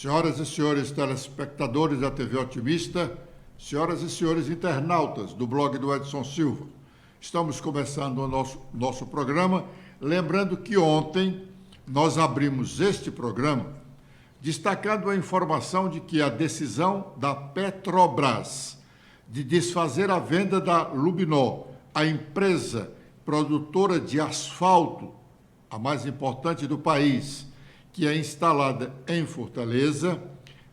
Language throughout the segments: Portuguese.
Senhoras e senhores telespectadores da TV Otimista, senhoras e senhores internautas do blog do Edson Silva, estamos começando o nosso programa, lembrando que ontem nós abrimos este programa destacando a informação de que a decisão da Petrobras de desfazer a venda da Lubinol, a empresa produtora de asfalto, a mais importante do país, que é instalada em Fortaleza,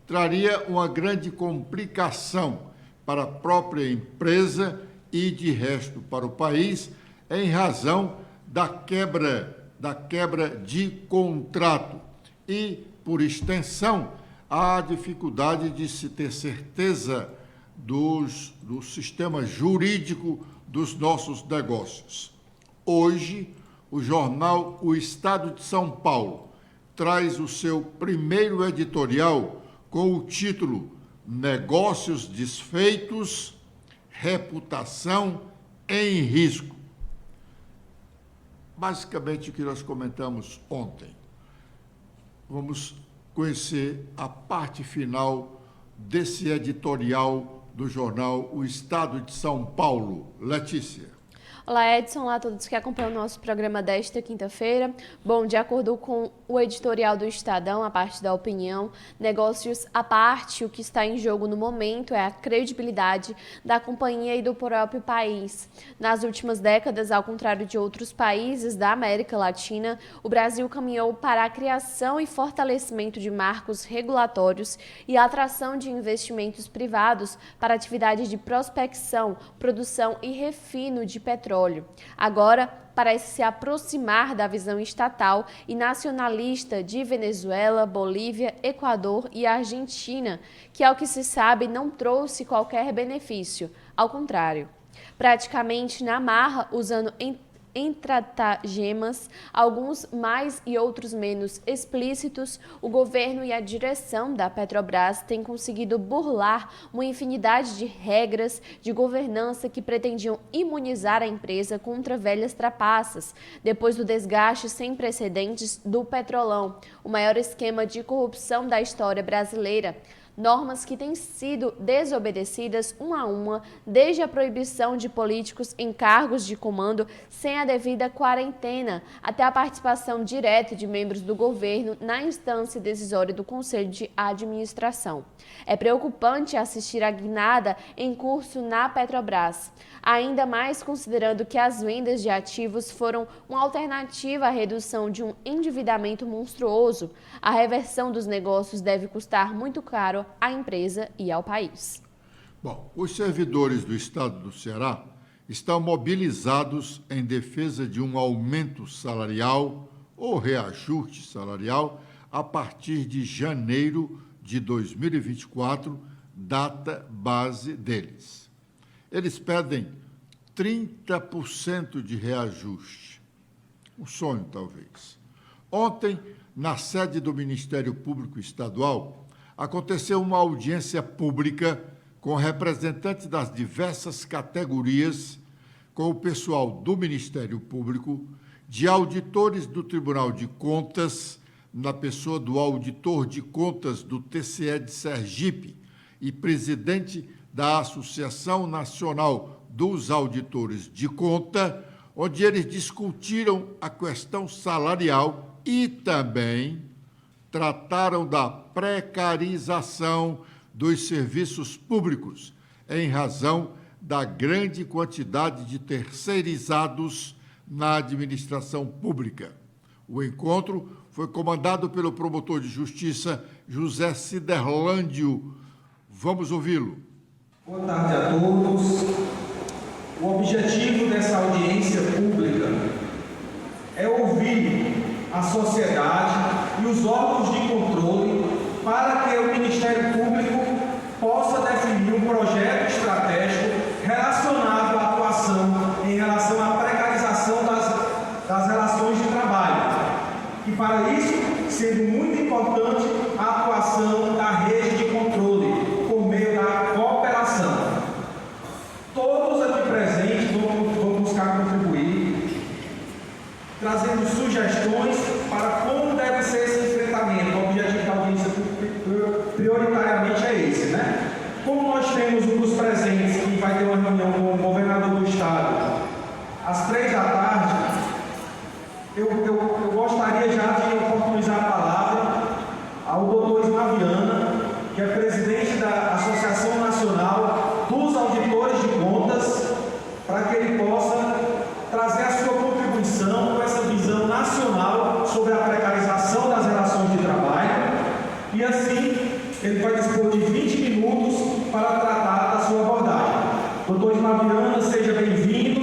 traria uma grande complicação para a própria empresa e, de resto, para o país, em razão da quebra de contrato e, por extensão, a dificuldade de se ter certeza do sistema jurídico dos nossos negócios. Hoje, o jornal O Estado de São Paulo traz o seu primeiro editorial com o título Negócios desfeitos, reputação em risco. Basicamente o que nós comentamos ontem. Vamos conhecer a parte final desse editorial do jornal O Estado de São Paulo. Letícia. Olá, Edson. Olá a todos que acompanham o nosso programa desta quinta-feira. Bom, de acordo com o editorial do Estadão, a parte da opinião, negócios à parte, o que está em jogo no momento é a credibilidade da companhia e do próprio país. Nas últimas décadas, ao contrário de outros países da América Latina, o Brasil caminhou para a criação e fortalecimento de marcos regulatórios e a atração de investimentos privados para atividades de prospecção, produção e refino de petróleo. Agora, parece se aproximar da visão estatal e nacionalista de Venezuela, Bolívia, Equador e Argentina, que, ao que se sabe, não trouxe qualquer benefício. Ao contrário, praticamente na marra, usando estratagemas, alguns mais e outros menos explícitos, o governo e a direção da Petrobras têm conseguido burlar uma infinidade de regras de governança que pretendiam imunizar a empresa contra velhas trapaças, depois do desgaste sem precedentes do Petrolão, o maior esquema de corrupção da história brasileira. Normas que têm sido desobedecidas uma a uma desde a proibição de políticos em cargos de comando sem a devida quarentena, até a participação direta de membros do governo na instância decisória do Conselho de Administração. É preocupante assistir a guinada em curso na Petrobras, ainda mais considerando que as vendas de ativos foram uma alternativa à redução de um endividamento monstruoso. A reversão dos negócios deve custar muito caro à empresa e ao país. Bom, os servidores do Estado do Ceará estão mobilizados em defesa de um aumento salarial ou reajuste salarial a partir de janeiro de 2024, data base deles. Eles pedem 30% de reajuste. Um sonho, talvez. Ontem, na sede do Ministério Público Estadual, aconteceu uma audiência pública com representantes das diversas categorias, com o pessoal do Ministério Público, de auditores do Tribunal de Contas, na pessoa do auditor de contas do TCE de Sergipe e presidente da Associação Nacional dos Auditores de Conta, onde eles discutiram a questão salarial e também trataram da precarização dos serviços públicos, em razão da grande quantidade de terceirizados na administração pública. O encontro foi comandado pelo promotor de justiça José Ciderlândio. Vamos ouvi-lo. Boa tarde a todos. O objetivo dessa audiência pública é ouvir a sociedade e os órgãos de controle para que o Ministério Público possa definir um projeto estratégico relacionado à atuação em relação à precarização das relações de trabalho. E para isso, sendo muito importante a atuação da rede de controle por meio da cooperação. Todos aqui presentes vão buscar contribuir, trazendo sugestões para como deve ser esse enfrentamento. O objetivo da audiência pública temos um dos presentes que vai ter uma reunião com o governador do estado às 15h, eu gostaria já de oportunizar a palavra ao doutor Ismar Viana, que é presidente da Associação Nacional dos Auditores de Contas, para que ele possa trazer a sua contribuição com essa visão nacional sobre a precarização das relações de trabalho, e assim ele vai dispor de 20 minutos para tratar da sua abordagem. Doutor Ismar Viana, seja bem-vindo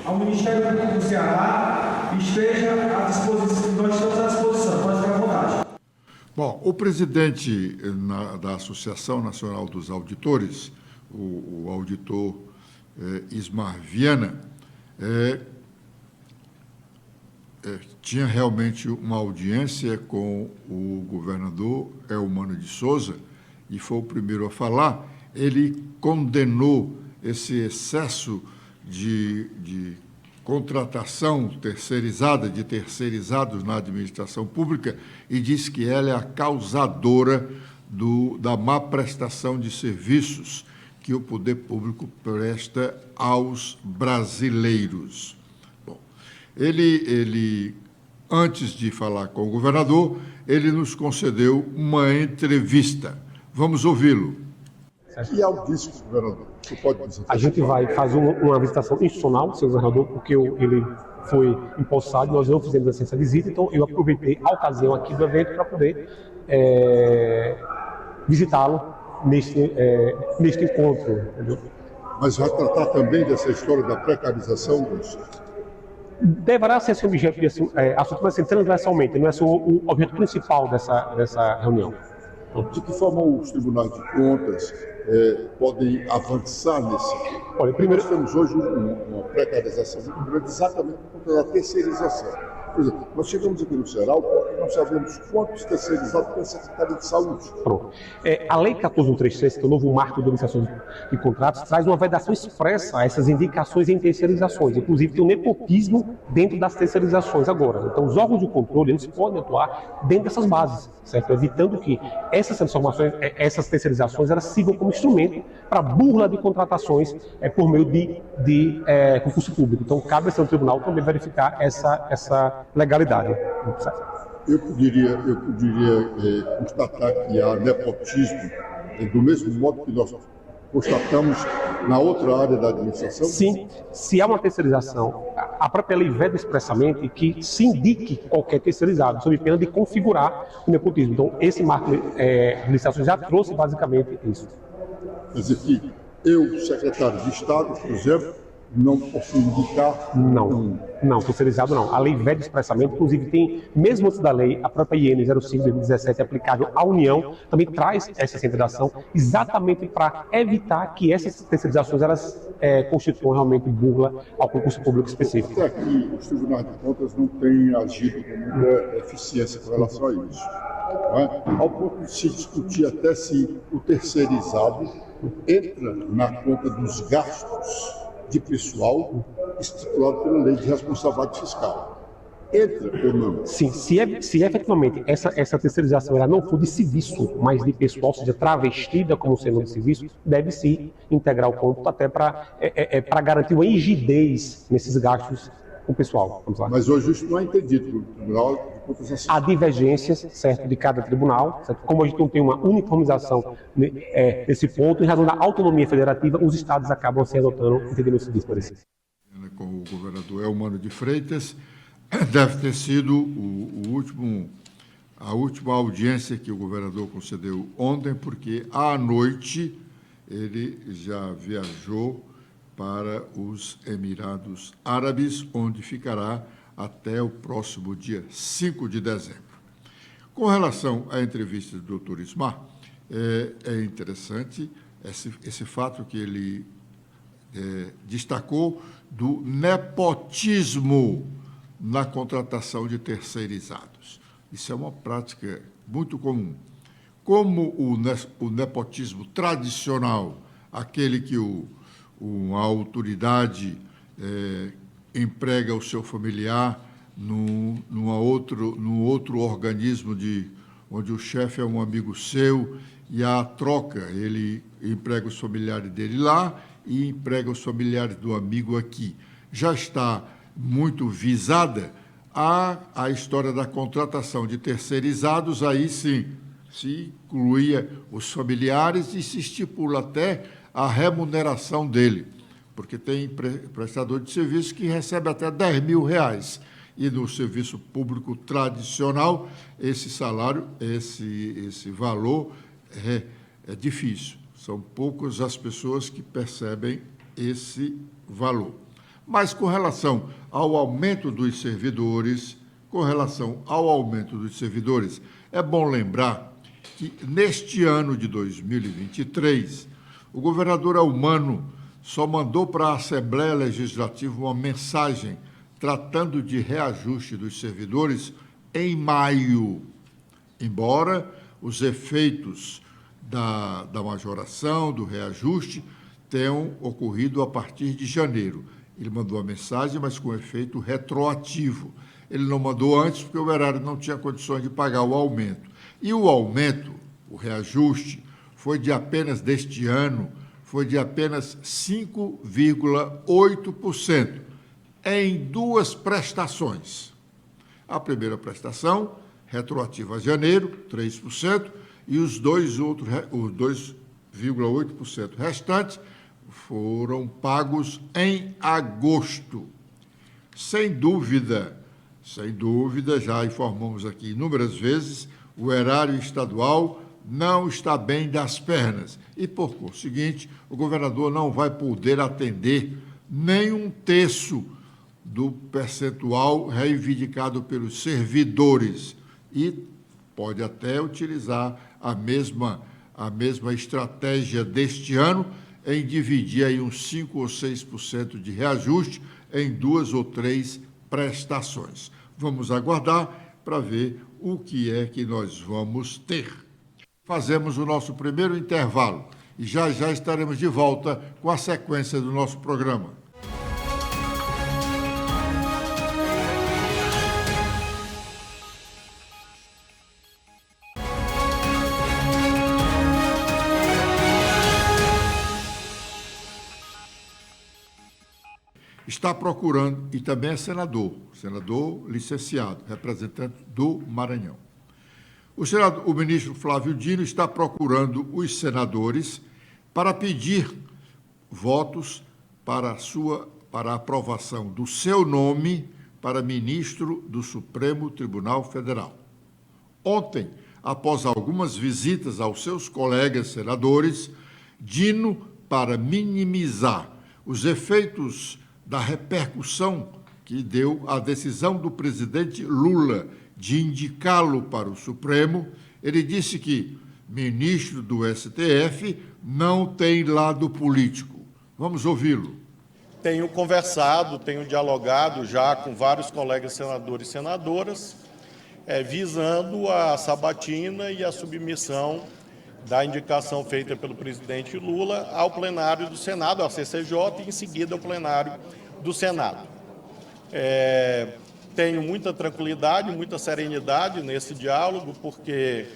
ao Ministério Público do Ceará, esteja à disposição, nós estamos à disposição, pode ficar à vontade. Bom, o presidente da Associação Nacional dos Auditores, o auditor Ismar Viana, tinha realmente uma audiência com o governador Eumano de Souza e foi o primeiro a falar. Ele condenou esse excesso de contratação terceirizada, de terceirizados na administração pública, e diz que ela é a causadora da má prestação de serviços que o poder público presta aos brasileiros. Bom, ele, antes de falar com o governador, ele nos concedeu uma entrevista. Vamos ouvi-lo. E ao disco, governador, você pode dizer? A gente vai fazer uma visitação institucional, senhor governador, porque ele foi empossado, nós não fizemos essa visita, então eu aproveitei a ocasião aqui do evento para poder visitá-lo neste encontro. Entendeu? Mas vai tratar também dessa história da precarização dos... Deverá ser esse objeto, assunto vai ser transversalmente, não é só o objeto principal dessa reunião. De que forma os tribunais de contas podem avançar nesse? Olha, primeiro... Nós temos hoje uma precarização muito grande exatamente por conta da terceirização. Por exemplo, nós chegamos aqui no Ceará porque não sabemos quantos terceirizados tem a Secretaria de Saúde. Pronto. A Lei 14.133, que é o novo marco de licitações e contratos, traz uma vedação expressa a essas indicações em terceirizações. Inclusive, tem um nepotismo dentro das terceirizações agora. Então, os órgãos de controle, eles podem atuar dentro dessas bases, certo? Evitando que essas transformações, essas terceirizações, elas sirvam como instrumento para burla de contratações por meio de concurso público. Então, cabe ao tribunal também verificar essa legalidade. Eu poderia constatar que há nepotismo do mesmo modo que nós constatamos na outra área da administração? Sim, se há uma terceirização, a própria lei veda expressamente que se indique qualquer terceirizado, sob pena de configurar o nepotismo. Então, esse marco de licitações já trouxe basicamente isso. Quer dizer que eu, secretário de Estado, por exemplo, não posso indicar? Não, terceirizado não. A lei veda expressamente, inclusive tem, mesmo antes da lei, a própria IN 05/2017, aplicável à União, também traz essa centralização exatamente para evitar que essas terceirizações elas constituam realmente burla ao concurso público específico. Até aqui, os tribunais de contas não têm agido com muita eficiência com relação a isso. Não é? Ao ponto de se discutir até se o terceirizado entra na conta dos gastos de pessoal estipulado pela Lei de Responsabilidade Fiscal. Entra ou não? Sim, se efetivamente essa terceirização ela não for de serviço, mas de pessoal, ou seja, travestida como sendo de serviço, deve sim integrar o cômputo até para garantir uma rigidez nesses gastos com o pessoal. Vamos lá. Mas hoje isso não é entendido pelo Tribunal de Contas Nacionais. Há divergências, certo, de cada tribunal, certo? Como a gente não tem uma uniformização nesse ponto, em razão da autonomia federativa, os estados acabam se adotando entendimentos dispares. Com o governador Eumano de Freitas, deve ter sido a última audiência que o governador concedeu ontem, porque à noite ele já viajou para os Emirados Árabes, onde ficará até o próximo dia 5 de dezembro. Com relação à entrevista do Dr. Ismar, é interessante esse fato que ele destacou do nepotismo na contratação de terceirizados. Isso é uma prática muito comum. Como o nepotismo tradicional, aquele que uma autoridade emprega o seu familiar num outro organismo de onde o chefe é um amigo seu e há troca, ele emprega os familiares dele lá e emprega os familiares do amigo aqui. Já está muito visada a história da contratação de terceirizados, aí sim, se incluía os familiares e se estipula até a remuneração dele, porque tem prestador de serviço que recebe até R$10.000, e no serviço público tradicional, esse salário, esse valor é difícil. São poucas as pessoas que percebem esse valor. Mas com relação ao aumento dos servidores, é bom lembrar que neste ano de 2023, o governador Eumano só mandou para a Assembleia Legislativa uma mensagem tratando de reajuste dos servidores em maio, embora os efeitos da majoração, do reajuste, tenham ocorrido a partir de janeiro. Ele mandou a mensagem, mas com efeito retroativo. Ele não mandou antes porque o erário não tinha condições de pagar o aumento. E o aumento, o reajuste, foi de apenas deste ano, foi de apenas 5,8%, em duas prestações. A primeira prestação, retroativa a janeiro, 3%, e os 2,8% restantes foram pagos em agosto. Sem dúvida, já informamos aqui inúmeras vezes, o erário estadual não está bem das pernas e, por conseguinte, o governador não vai poder atender nem um terço do percentual reivindicado pelos servidores e pode até utilizar a mesma estratégia deste ano em dividir aí uns 5% ou 6% de reajuste em 2 ou 3 prestações. Vamos aguardar para ver o que é que nós vamos ter. Fazemos o nosso primeiro intervalo e já estaremos de volta com a sequência do nosso programa. Está procurando, e também é senador licenciado, representante do Maranhão. O ministro Flávio Dino está procurando os senadores para pedir votos para a aprovação do seu nome para ministro do Supremo Tribunal Federal. Ontem, após algumas visitas aos seus colegas senadores, Dino, para minimizar os efeitos da repercussão que deu a decisão do presidente Lula de indicá-lo para o Supremo, ele disse que ministro do STF não tem lado político. Vamos ouvi-lo. Tenho conversado, tenho dialogado já com vários colegas senadores e senadoras, visando a sabatina e a submissão da indicação feita pelo presidente Lula ao plenário do Senado, ao CCJ, e em seguida ao plenário do Senado. Tenho muita tranquilidade, muita serenidade nesse diálogo, porque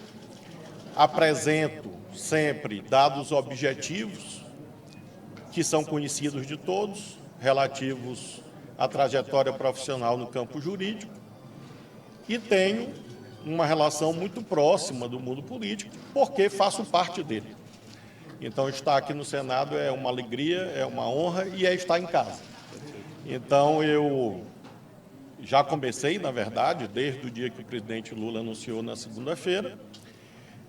apresento sempre dados objetivos que são conhecidos de todos, relativos à trajetória profissional no campo jurídico, e tenho uma relação muito próxima do mundo político, porque faço parte dele. Então, estar aqui no Senado é uma alegria, é uma honra e é estar em casa. Então, eu já comecei, na verdade, desde o dia que o presidente Lula anunciou na segunda-feira,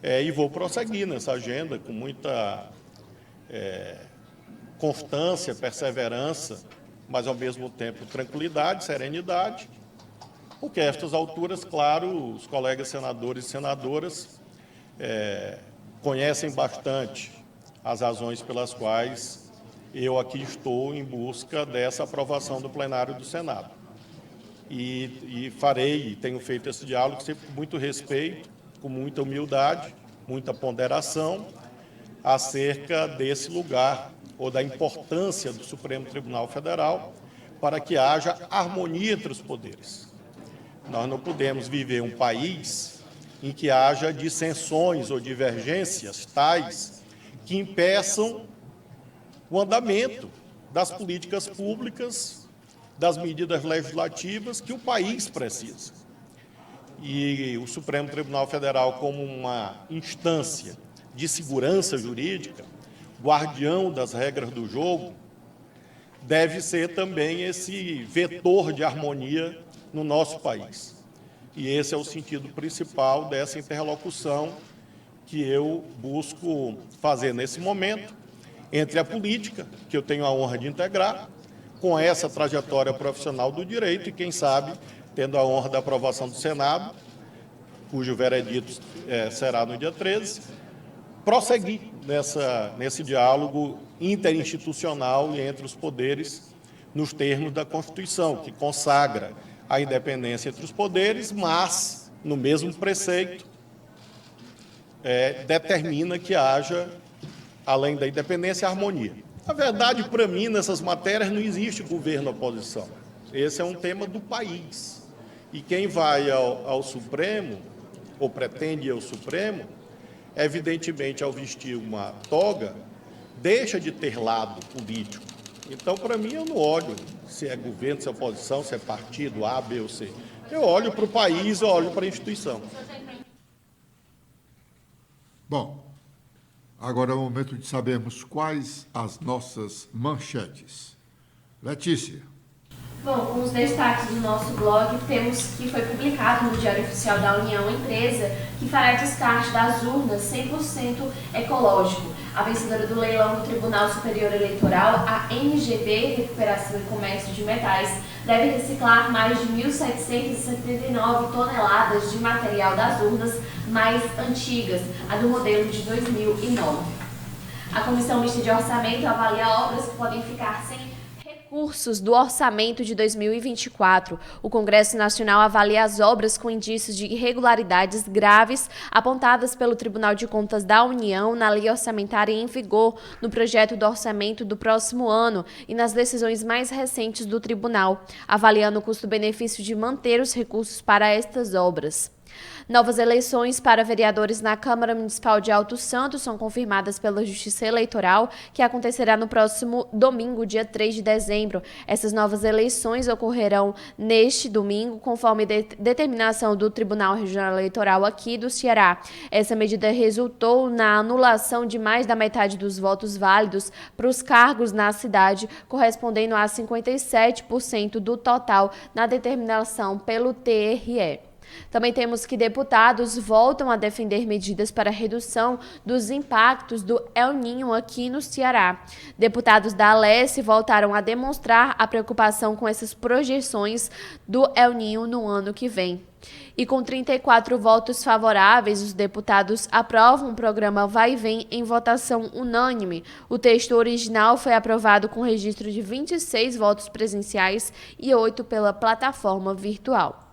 e vou prosseguir nessa agenda com muita constância, perseverança, mas, ao mesmo tempo, tranquilidade, serenidade, porque a estas alturas, claro, os colegas senadores e senadoras conhecem bastante as razões pelas quais eu aqui estou em busca dessa aprovação do plenário do Senado. E farei, e tenho feito esse diálogo sempre com muito respeito, com muita humildade, muita ponderação, acerca desse lugar ou da importância do Supremo Tribunal Federal para que haja harmonia entre os poderes. Nós não podemos viver um país em que haja dissensões ou divergências tais que impeçam o andamento das políticas públicas, das medidas legislativas que o país precisa. E o Supremo Tribunal Federal, como uma instância de segurança jurídica, guardião das regras do jogo, deve ser também esse vetor de harmonia no nosso país. E esse é o sentido principal dessa interlocução que eu busco fazer nesse momento entre a política, que eu tenho a honra de integrar, com essa trajetória profissional do direito e, quem sabe, tendo a honra da aprovação do Senado, cujo veredito será no dia 13, prosseguir nesse diálogo interinstitucional e entre os poderes nos termos da Constituição, que consagra a independência entre os poderes, mas, no mesmo preceito, determina que haja, além da independência, harmonia. Na verdade, para mim, nessas matérias, não existe governo-oposição. Esse é um tema do país. E quem vai ao Supremo, ou pretende ir ao Supremo, evidentemente, ao vestir uma toga, deixa de ter lado político. Então, para mim, eu não olho se é governo, se é oposição, se é partido A, B ou C. Eu olho para o país, eu olho para a instituição. Bom, agora é o momento de sabermos quais as nossas manchetes. Letícia. Bom, com os destaques do nosso blog, temos que foi publicado no Diário Oficial da União empresa que fará descarte das urnas 100% ecológico. A vencedora do leilão do Tribunal Superior Eleitoral, a NGB, Recuperação e Comércio de Metais, deve reciclar mais de 1.779 toneladas de material das urnas mais antigas, a do modelo de 2009. A Comissão Mista de Orçamento avalia obras que podem ficar sem recursos do orçamento de 2024. O Congresso Nacional avalia as obras com indícios de irregularidades graves apontadas pelo Tribunal de Contas da União na lei orçamentária em vigor, no projeto do orçamento do próximo ano e nas decisões mais recentes do tribunal, avaliando o custo-benefício de manter os recursos para estas obras. Novas eleições para vereadores na Câmara Municipal de Alto Santo são confirmadas pela Justiça Eleitoral, que acontecerá no próximo domingo, dia 3 de dezembro. Essas novas eleições ocorrerão neste domingo, conforme determinação do Tribunal Regional Eleitoral aqui do Ceará. Essa medida resultou na anulação de mais da metade dos votos válidos para os cargos na cidade, correspondendo a 57% do total na determinação pelo TRE. Também temos que deputados voltam a defender medidas para redução dos impactos do El Niño aqui no Ceará. Deputados da Alesse voltaram a demonstrar a preocupação com essas projeções do El Niño no ano que vem. E com 34 votos favoráveis, os deputados aprovam o programa Vai e Vem em votação unânime. O texto original foi aprovado com registro de 26 votos presenciais e 8 pela plataforma virtual.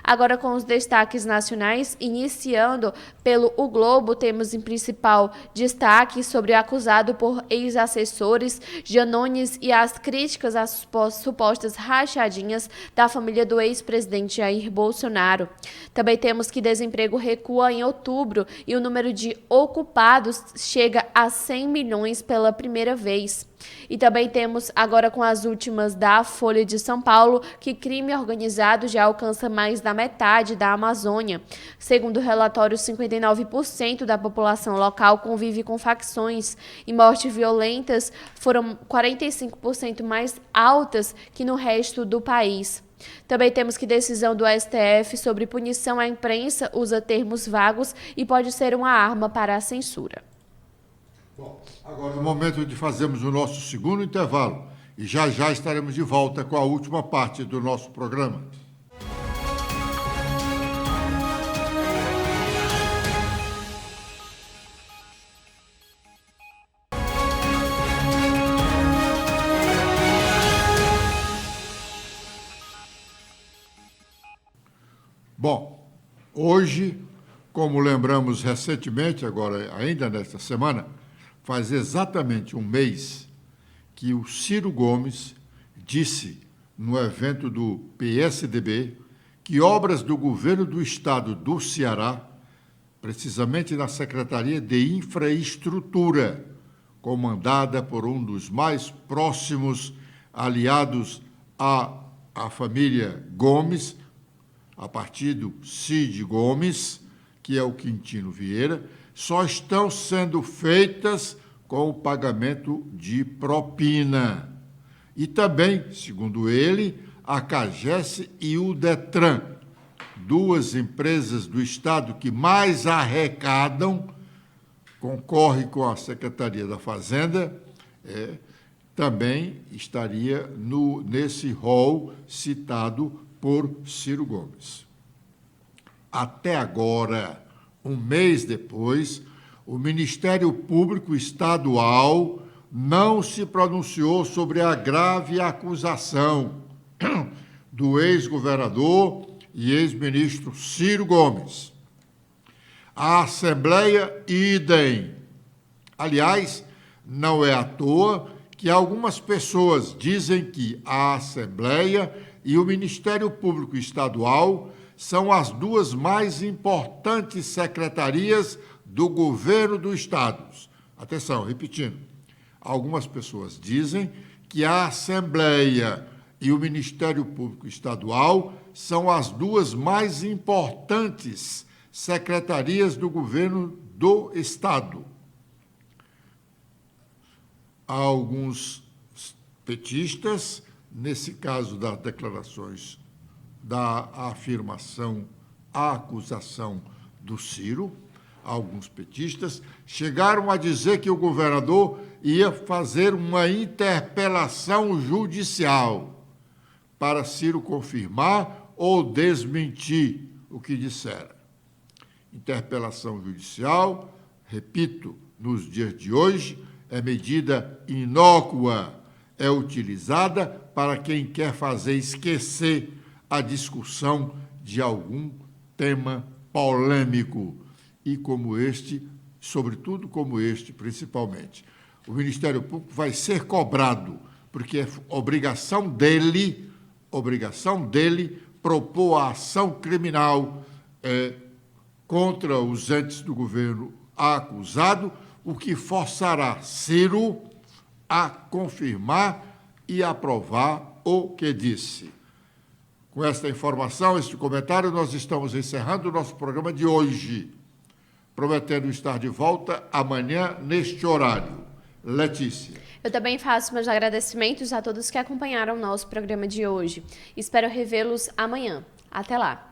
Agora com os destaques nacionais, iniciando pelo O Globo, temos em principal destaque sobre o acusado por ex-assessores Janones e as críticas às supostas rachadinhas da família do ex-presidente Jair Bolsonaro. Também temos que desemprego recua em outubro e o número de ocupados chega a 100 milhões pela primeira vez. E também temos agora com as últimas da Folha de São Paulo que crime organizado já alcança mais da metade da Amazônia. Segundo o relatório, 59% da população local convive com facções e mortes violentas foram 45% mais altas que no resto do país. Também temos que decisão do STF sobre punição à imprensa usa termos vagos e pode ser uma arma para a censura. Bom, agora é o momento de fazermos o nosso segundo intervalo e já estaremos de volta com a última parte do nosso programa. Bom, hoje, como lembramos recentemente, agora ainda nesta semana, faz exatamente um mês que o Ciro Gomes disse no evento do PSDB que obras do governo do estado do Ceará precisamente na Secretaria de Infraestrutura, comandada por um dos mais próximos aliados à família Gomes, a partir do Cid Gomes, que é o Quintino Vieira, só estão sendo feitas com o pagamento de propina. E também, segundo ele, a CAGES e o DETRAN, duas empresas do Estado que mais arrecadam, concorre com a Secretaria da Fazenda, também estaria nesse rol citado por Ciro Gomes. Até agora, um mês depois, o Ministério Público Estadual não se pronunciou sobre a grave acusação do ex-governador e ex-ministro Ciro Gomes. A Assembleia, idem. Aliás, não é à toa que algumas pessoas dizem que a Assembleia e o Ministério Público Estadual são as duas mais importantes secretarias do governo do Estado. Atenção, repetindo. Algumas pessoas dizem que a Assembleia e o Ministério Público Estadual são as duas mais importantes secretarias do governo do Estado. Há alguns petistas, nesse caso das declarações da afirmação, a acusação do Ciro, alguns petistas chegaram a dizer que o governador ia fazer uma interpelação judicial para Ciro confirmar ou desmentir o que dissera. Interpelação judicial, repito, nos dias de hoje, é medida inócua, é utilizada para quem quer fazer esquecer a discussão de algum tema polêmico, e como este, sobretudo como este, principalmente. O Ministério Público vai ser cobrado, porque é obrigação dele propor a ação criminal contra os entes do governo acusado, o que forçará Ciro a confirmar e aprovar o que disse. Com esta informação, este comentário, nós estamos encerrando o nosso programa de hoje, prometendo estar de volta amanhã neste horário. Letícia. Eu também faço meus agradecimentos a todos que acompanharam o nosso programa de hoje. Espero revê-los amanhã. Até lá!